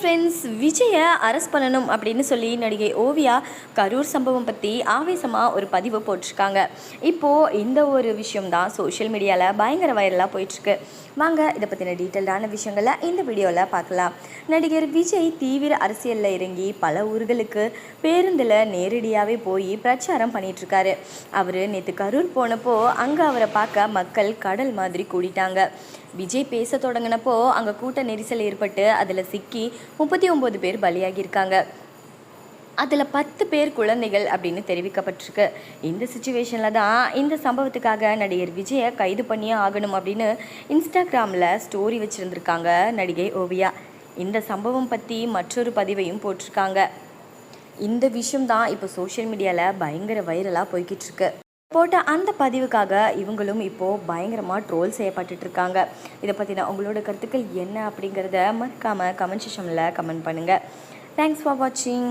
Friends, விஜயை arrest பண்ணணும் அப்படின்னு சொல்லி நடிகை ஓவியா கரூர் சம்பவம் பற்றி ஆவேசமாக ஒரு பதிவு போட்டிருக்காங்க. இப்போது இந்த ஒரு விஷயம் தான் சோஷியல் மீடியாவில் பயங்கர வைரலாக போயிட்டுருக்கு. வாங்க இதை பற்றின டீட்டெயில்டான விஷயங்களை இந்த வீடியோவில் பார்க்கலாம். நடிகர் விஜய் தீவிர அரசியலில் இறங்கி பல ஊர்களுக்கு பேருந்தில் நேரடியாகவே போய் பிரச்சாரம் பண்ணிகிட்ருக்காரு. அவர் நேற்று கரூர் போனப்போ அங்கே அவரை பார்க்க மக்கள் கடல் மாதிரி கூடிட்டாங்க. விஜய் பேச தொடங்கினப்போ அங்கே கூட்ட நெரிசல் ஏற்பட்டு அதில் சிக்கி 39 பேர் பலியாகியிருக்காங்க. அதில் 10 பேர் குழந்தைகள் அப்படின்னு தெரிவிக்கப்பட்டிருக்கு. இந்த சுச்சுவேஷனில் தான் இந்த சம்பவத்துக்காக நடிகர் விஜயை கைது பண்ணியே ஆகணும் அப்படின்னு இன்ஸ்டாகிராமில் ஸ்டோரி வச்சுருந்துருக்காங்க நடிகை ஓவியா. இந்த சம்பவம் பற்றி மற்றொரு பதிவையும் போட்டிருக்காங்க. இந்த விஷயம் தான் இப்போ சோஷியல் மீடியாவில் பயங்கர வைரலாக போய்கிட்டு இருக்கு. போட்ட அந்த பதிவுக்காக இவங்களும் இப்போது பயங்கரமாக ட்ரோல் செய்யப்பட்டுட்ருக்காங்க. இதை பற்றின உங்களோட கருத்துக்கள் என்ன அப்படிங்கிறத மறக்காமல் கமெண்ட் செக்ஷனில் கமெண்ட் பண்ணுங்கள். தேங்க்ஸ் ஃபார் வாட்சிங்.